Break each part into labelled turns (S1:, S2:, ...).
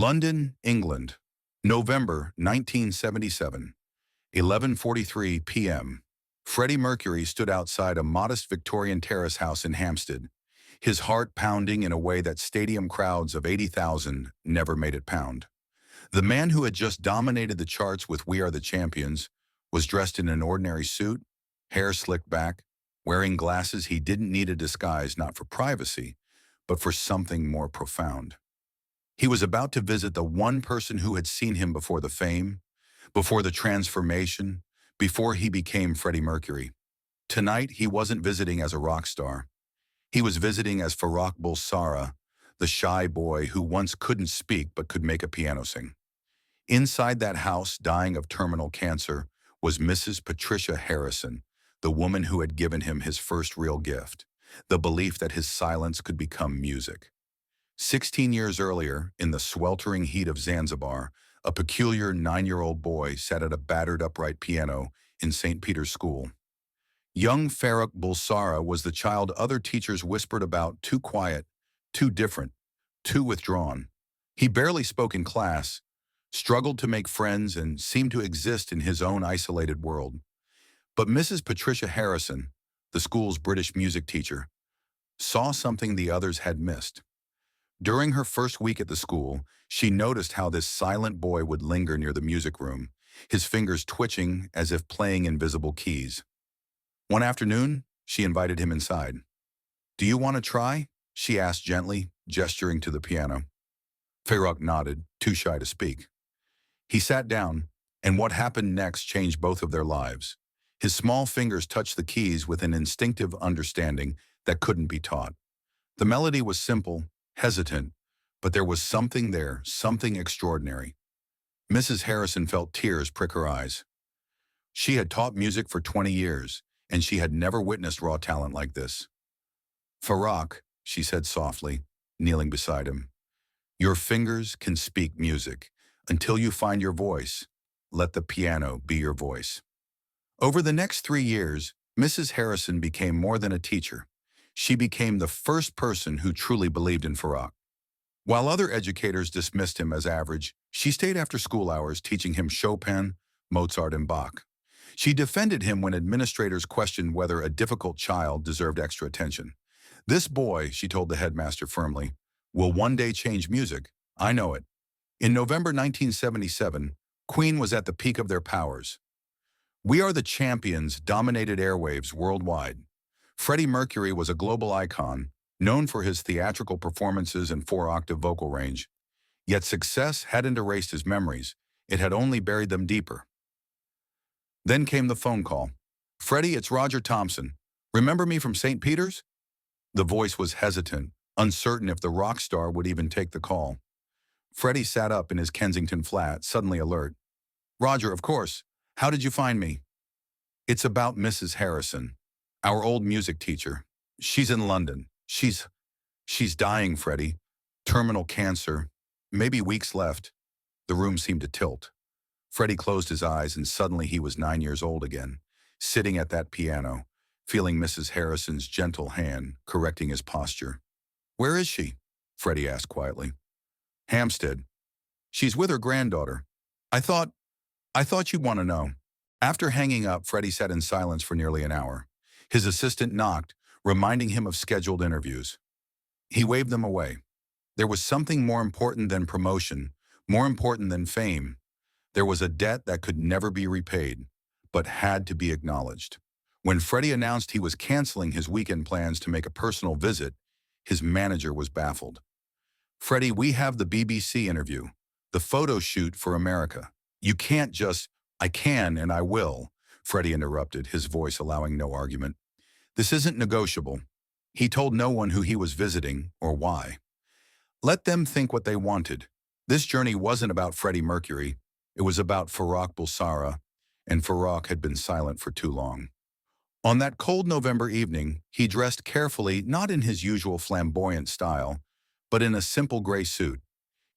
S1: London, England, November 1977, 11:43 p.m. Freddie Mercury stood outside a modest Victorian terrace house in Hampstead, his heart pounding in a way that stadium crowds of 80,000 never made it pound. The man who had just dominated the charts with We Are the Champions was dressed in an ordinary suit, hair slicked back, wearing glasses he didn't need a disguise not for privacy, but for something more profound. He was about to visit the one person who had seen him before the fame, before the transformation, before he became Freddie Mercury. Tonight, he wasn't visiting as a rock star. He was visiting as Farrokh Bulsara, the shy boy who once couldn't speak but could make a piano sing. Inside that house, dying of terminal cancer, was Mrs. Patricia Harrison, the woman who had given him his first real gift, the belief that his silence could become music. 16 years earlier, in the sweltering heat of Zanzibar, a peculiar 9-year-old boy sat at a battered upright piano in St. Peter's School. Young Farrokh Bulsara was the child other teachers whispered about, too quiet, too different, too withdrawn. He barely spoke in class, struggled to make friends, and seemed to exist in his own isolated world. But Mrs. Patricia Harrison, the school's British music teacher, saw something the others had missed. During her first week at the school, she noticed how this silent boy would linger near the music room, his fingers twitching as if playing invisible keys. One afternoon, she invited him inside. "Do you want to try?" she asked gently, gesturing to the piano. Farrokh nodded, too shy to speak. He sat down, and what happened next changed both of their lives. His small fingers touched the keys with an instinctive understanding that couldn't be taught. The melody was simple, hesitant, but there was something there, something extraordinary. Mrs. Harrison felt tears prick her eyes. She had taught music for 20 years, and she had never witnessed raw talent like this. "Farrokh," she said softly, kneeling beside him, "your fingers can speak music. Until you find your voice, let the piano be your voice." Over the next 3 years, Mrs. Harrison became more than a teacher. She became the first person who truly believed in Farrokh. While other educators dismissed him as average, she stayed after school hours teaching him Chopin, Mozart, and Bach. She defended him when administrators questioned whether a difficult child deserved extra attention. "This boy," she told the headmaster firmly, "will one day change music. I know it." In November 1977, Queen was at the peak of their powers. We Are the Champions dominated airwaves worldwide. Freddie Mercury was a global icon, known for his theatrical performances and 4-octave vocal range. Yet success hadn't erased his memories. It had only buried them deeper. Then came the phone call. "Freddie, it's Roger Thompson. Remember me from St. Peter's?" The voice was hesitant, uncertain if the rock star would even take the call. Freddie sat up in his Kensington flat, suddenly alert. "Roger, of course. How did you find me?" "It's about Mrs. Harrison, our old music teacher. She's in London. She's dying, Freddie. Terminal cancer. Maybe weeks left." The room seemed to tilt. Freddie closed his eyes, and suddenly he was 9 years old again, sitting at that piano, feeling Mrs. Harrison's gentle hand correcting his posture. "Where is she?" Freddie asked quietly. "Hampstead. She's with her granddaughter. I thought you'd want to know." After hanging up, Freddie sat in silence for nearly an hour. His assistant knocked, reminding him of scheduled interviews. He waved them away. There was something more important than promotion, more important than fame. There was a debt that could never be repaid, but had to be acknowledged. When Freddie announced he was canceling his weekend plans to make a personal visit, his manager was baffled. "Freddie, we have the BBC interview, the photo shoot for America. You can't just—" "I can and I will," Freddie interrupted, his voice allowing no argument. "This isn't negotiable." He told no one who he was visiting or why. Let them think what they wanted. This journey wasn't about Freddie Mercury. It was about Farrokh Bulsara, and Farrokh had been silent for too long. On that cold November evening, he dressed carefully, not in his usual flamboyant style, but in a simple gray suit.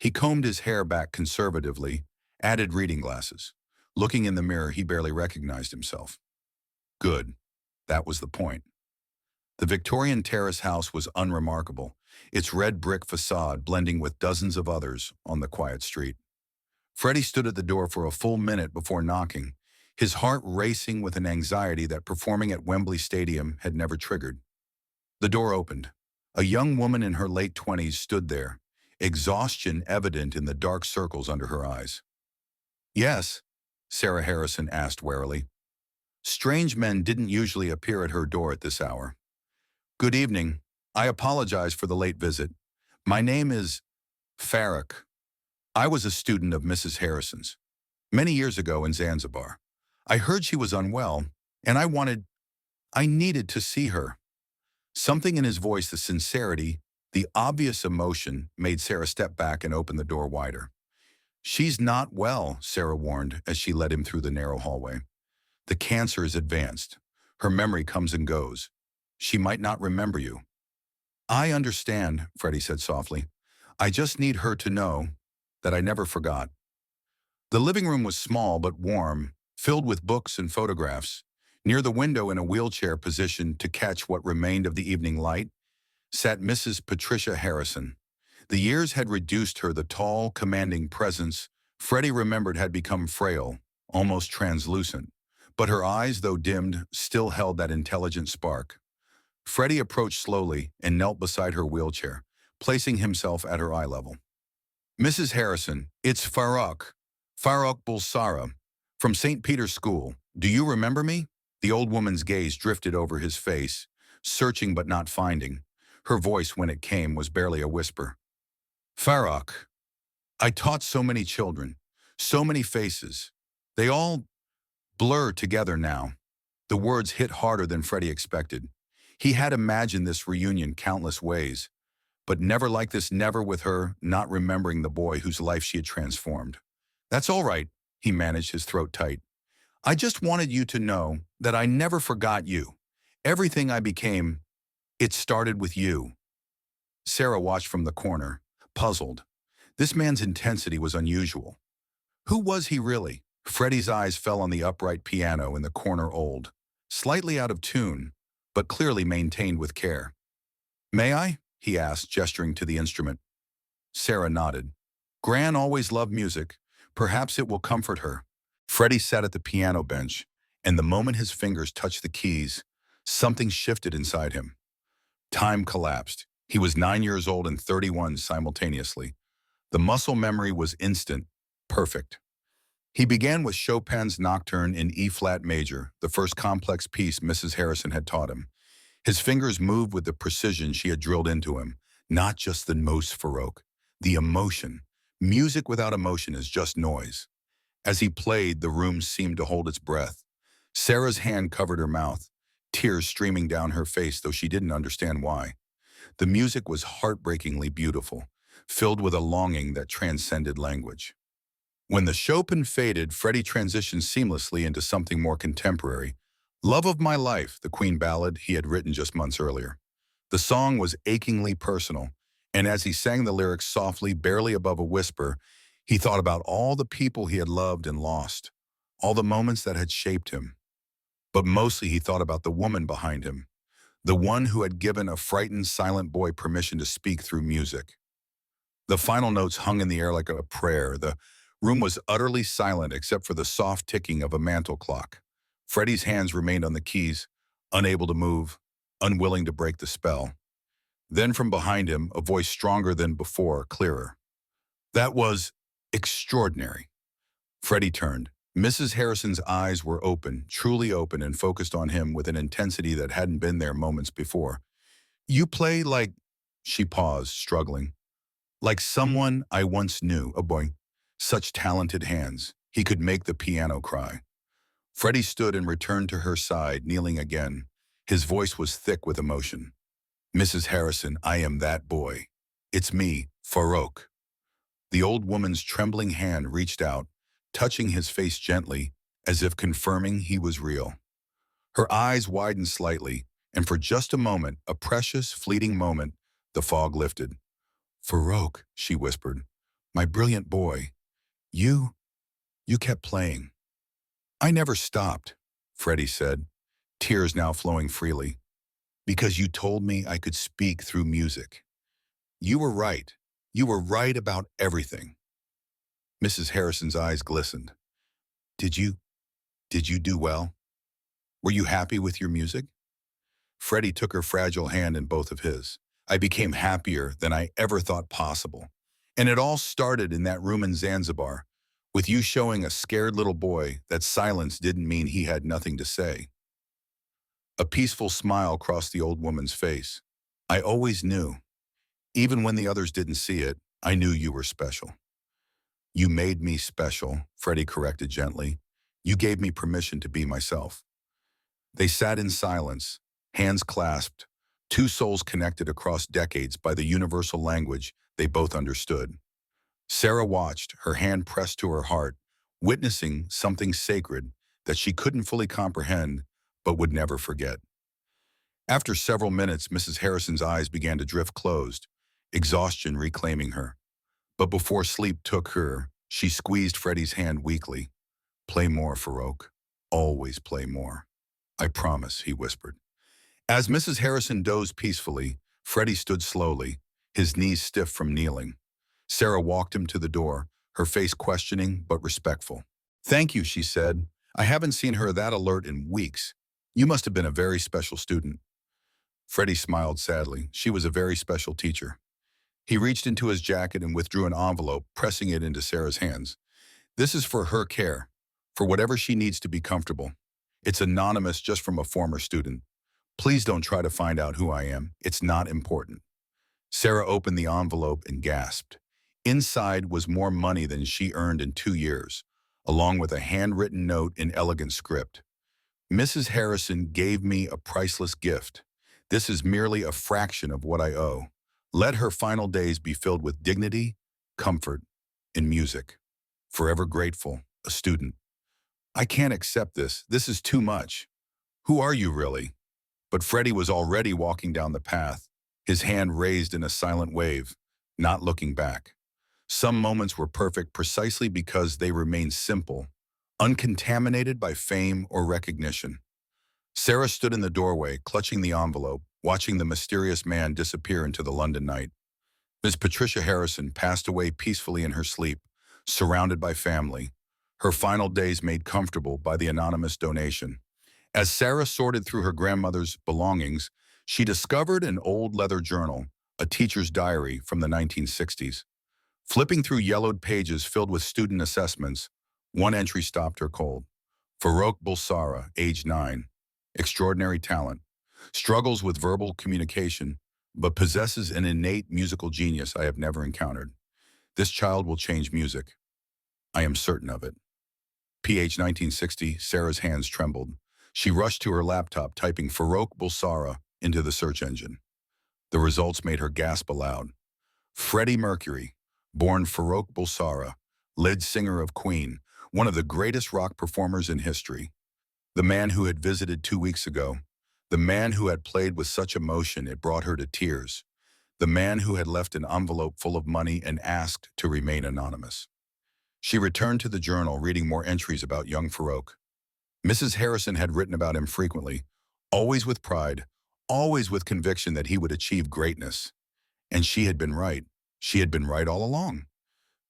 S1: He combed his hair back conservatively, added reading glasses. Looking in the mirror, he barely recognized himself. Good. That was the point. The Victorian terrace house was unremarkable. its red brick facade blending with dozens of others on the quiet street. Freddie stood at the door for a full minute before knocking, his heart racing with an anxiety that performing at Wembley Stadium had never triggered. The door opened. A young woman in her late 20s stood there, exhaustion evident in the dark circles under her eyes. "Yes?" Sarah Harrison asked warily. Strange men didn't usually appear at her door at this hour. "Good evening. I apologize for the late visit. My name is Farrak. I was a student of Mrs. Harrison's many years ago in Zanzibar. I heard she was unwell, and I needed to see her." Something in his voice, the sincerity, the obvious emotion, made Sarah step back and open the door wider. "She's not well," Sarah warned as she led him through the narrow hallway. "The cancer is advanced. Her memory comes and goes. She might not remember you." "I understand," Freddie said softly. "I just need her to know that I never forgot." The living room was small but warm, filled with books and photographs. Near the window, in a wheelchair positioned to catch what remained of the evening light, sat Mrs. Patricia Harrison. The years had reduced her, the tall, commanding presence Freddie remembered had become frail, almost translucent. But her eyes, though dimmed, still held that intelligent spark. Freddie approached slowly and knelt beside her wheelchair, placing himself at her eye level. "Mrs. Harrison, it's Farrak Bulsara, from St. Peter's School. Do you remember me?" The old woman's gaze drifted over his face, searching but not finding. Her voice, when it came, was barely a whisper. "Farrak, I taught so many children, so many faces. They all blur together now." The words hit harder than Freddie expected. He had imagined this reunion countless ways, but never like this, never with her not remembering the boy whose life she had transformed. "That's all right," he managed, his throat tight. "I just wanted you to know that I never forgot you. Everything I became, it started with you." Sarah watched from the corner, puzzled. This man's intensity was unusual. Who was he really? Freddie's eyes fell on the upright piano in the corner, old, slightly out of tune, but clearly maintained with care. "May I?" he asked, gesturing to the instrument. Sarah nodded. "Gran always loved music. Perhaps it will comfort her." Freddie sat at the piano bench, and the moment his fingers touched the keys, something shifted inside him. Time collapsed. He was 9 years old and 31 simultaneously. The muscle memory was instant, perfect. He began with Chopin's Nocturne in E-flat major, the first complex piece Mrs. Harrison had taught him. His fingers moved with the precision she had drilled into him, not just the notes Farrak, the emotion. Music without emotion is just noise. As he played, the room seemed to hold its breath. Sarah's hand covered her mouth, tears streaming down her face, though she didn't understand why. The music was heartbreakingly beautiful, filled with a longing that transcended language. When the Chopin faded, Freddie transitioned seamlessly into something more contemporary. "Love of My Life," the Queen ballad he had written just months earlier. The song was achingly personal, and as he sang the lyrics softly, barely above a whisper, he thought about all the people he had loved and lost, all the moments that had shaped him. But mostly he thought about the woman behind him, the one who had given a frightened, silent boy permission to speak through music. The final notes hung in the air like a prayer. The room was utterly silent except for the soft ticking of a mantel clock. Freddie's hands remained on the keys, unable to move, unwilling to break the spell. Then from behind him, a voice stronger than before, clearer. "That was extraordinary." Freddie turned. Mrs. Harrison's eyes were open, truly open, and focused on him with an intensity that hadn't been there moments before. "You play like—" She paused, struggling. "Like someone I once knew, a boy. Such talented hands. He could make the piano cry." Freddie stood and returned to her side, kneeling again. His voice was thick with emotion. "Mrs. Harrison, I am that boy. It's me, Farrak." The old woman's trembling hand reached out, touching his face gently, as if confirming he was real. Her eyes widened slightly, and for just a moment, a precious, fleeting moment, the fog lifted. "Farrak," she whispered, "my brilliant boy, you kept playing." "I never stopped," Freddie said, tears now flowing freely, "because you told me I could speak through music. You were right. You were right about everything." Mrs. Harrison's eyes glistened. Did you, did you do well? Were you happy with your music? Freddie took her fragile hand in both of his. I became happier than I ever thought possible. And it all started in that room in Zanzibar, with you showing a scared little boy that silence didn't mean he had nothing to say. A peaceful smile crossed the old woman's face. I always knew. Even when the others didn't see it, I knew you were special. You made me special, Freddie corrected gently. You gave me permission to be myself. They sat in silence, hands clasped, two souls connected across decades by the universal language they both understood. Sarah watched, her hand pressed to her heart, witnessing something sacred that she couldn't fully comprehend but would never forget. After several minutes, Mrs. Harrison's eyes began to drift closed, exhaustion reclaiming her. But before sleep took her, she squeezed Freddie's hand weakly. Play more, Farouk. Always play more. I promise, he whispered. As Mrs. Harrison dozed peacefully, Freddie stood slowly, his knees stiff from kneeling. Sarah walked him to the door, her face questioning but respectful. Thank you, she said. I haven't seen her that alert in weeks. You must have been a very special student. Freddie smiled sadly. She was a very special teacher. He reached into his jacket and withdrew an envelope, pressing it into Sarah's hands. This is for her care, for whatever she needs to be comfortable. It's anonymous, just from a former student. Please don't try to find out who I am. It's not important. Sarah opened the envelope and gasped. Inside was more money than she earned in 2 years, along with a handwritten note in elegant script. Mrs. Harrison gave me a priceless gift. This is merely a fraction of what I owe. Let her final days be filled with dignity, comfort, and music. Forever grateful, a student. I can't accept this. This is too much. Who are you really? But Freddie was already walking down the path, his hand raised in a silent wave, not looking back. Some moments were perfect precisely because they remained simple, uncontaminated by fame or recognition. Sarah stood in the doorway, clutching the envelope, watching the mysterious man disappear into the London night. Miss Patricia Harrison passed away peacefully in her sleep, surrounded by family, her final days made comfortable by the anonymous donation. As Sarah sorted through her grandmother's belongings, she discovered an old leather journal, a teacher's diary from the 1960s. Flipping through yellowed pages filled with student assessments, one entry stopped her cold. Farouk Bulsara, age 9, extraordinary talent, struggles with verbal communication, but possesses an innate musical genius I have never encountered. This child will change music. I am certain of it. PH 1960, Sarah's hands trembled. She rushed to her laptop, typing Farouk Bulsara into the search engine. The results made her gasp aloud. Freddie Mercury, born Farouk Bulsara, lead singer of Queen, one of the greatest rock performers in history. The man who had visited 2 weeks ago. The man who had played with such emotion it brought her to tears. The man who had left an envelope full of money and asked to remain anonymous. She returned to the journal, reading more entries about young Farouk. Mrs. Harrison had written about him frequently, always with pride, always with conviction that he would achieve greatness. And she had been right. She had been right all along.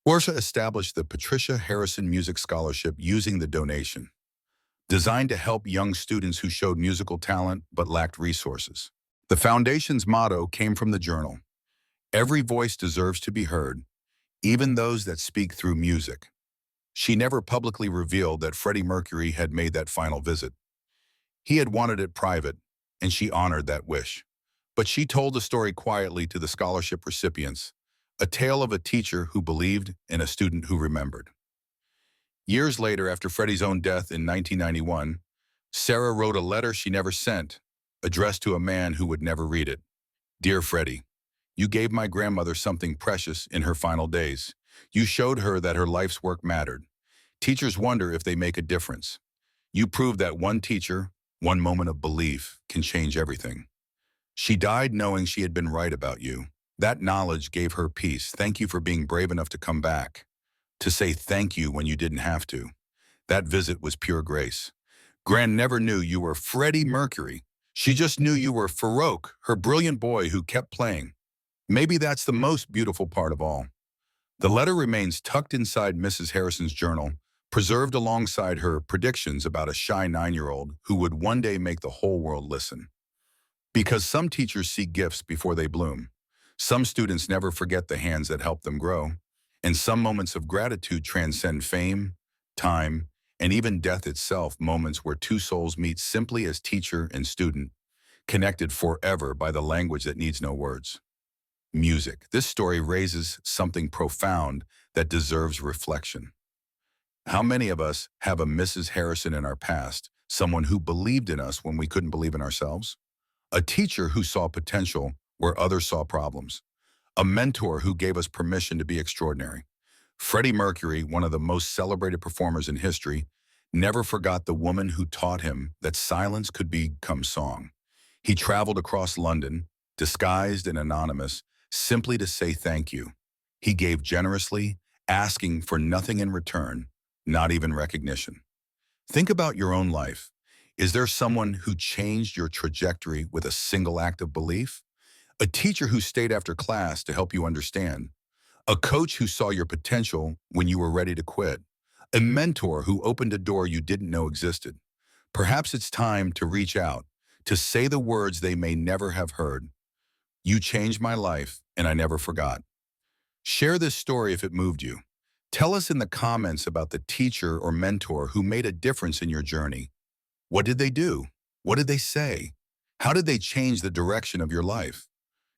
S1: Portia established the Patricia Harrison Music Scholarship using the donation, designed to help young students who showed musical talent but lacked resources. The foundation's motto came from the journal. Every voice deserves to be heard, even those that speak through music. She never publicly revealed that Freddie Mercury had made that final visit. He had wanted it private, and she honored that wish. But she told the story quietly to the scholarship recipients, a tale of a teacher who believed and a student who remembered. Years later, after Freddie's own death in 1991, Sarah wrote a letter she never sent, addressed to a man who would never read it. Dear Freddie, you gave my grandmother something precious in her final days. You showed her that her life's work mattered. Teachers wonder if they make a difference. You proved that one teacher, one moment of belief, can change everything. She died knowing she had been right about you. That knowledge gave her peace. Thank you for being brave enough to come back, to say thank you when you didn't have to. That visit was pure grace. Gran never knew you were Freddie Mercury. She just knew you were Farouk, her brilliant boy who kept playing. Maybe that's the most beautiful part of all. The letter remains tucked inside Mrs. Harrison's journal, preserved alongside her predictions about a shy 9-year-old who would one day make the whole world listen. Because some teachers see gifts before they bloom. Some students never forget the hands that helped them grow. And some moments of gratitude transcend fame, time, and even death itself, moments where two souls meet simply as teacher and student, connected forever by the language that needs no words. Music. This story raises something profound that deserves reflection. How many of us have a Mrs. Harrison in our past, someone who believed in us when we couldn't believe in ourselves? A teacher who saw potential where others saw problems. A mentor who gave us permission to be extraordinary. Freddie Mercury, one of the most celebrated performers in history, never forgot the woman who taught him that silence could become song. He traveled across London, disguised and anonymous, simply to say thank you. He gave generously, asking for nothing in return, not even recognition. Think about your own life. Is there someone who changed your trajectory with a single act of belief? A teacher who stayed after class to help you understand? A coach who saw your potential when you were ready to quit? A mentor who opened a door you didn't know existed? Perhaps it's time to reach out, to say the words they may never have heard. You changed my life, and I never forgot. Share this story if it moved you. Tell us in the comments about the teacher or mentor who made a difference in your journey. What did they do? What did they say? How did they change the direction of your life?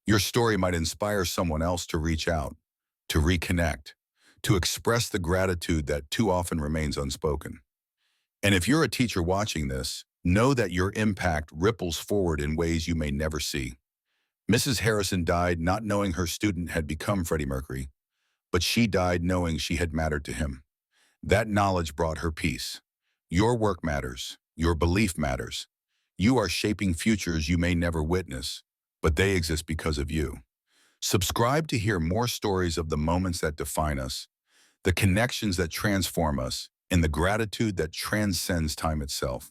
S1: Your story might inspire someone else to reach out, to reconnect, to express the gratitude that too often remains unspoken. And if you're a teacher watching this, know that your impact ripples forward in ways you may never see. Mrs. Harrison died not knowing her student had become Freddie Mercury, but she died knowing she had mattered to him. That knowledge brought her peace. Your work matters. Your belief matters. You are shaping futures you may never witness, but they exist because of you. Subscribe to hear more stories of the moments that define us, the connections that transform us, and the gratitude that transcends time itself.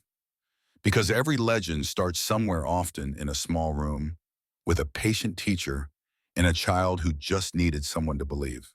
S1: Because every legend starts somewhere, often in a small room, with a patient teacher and a child who just needed someone to believe.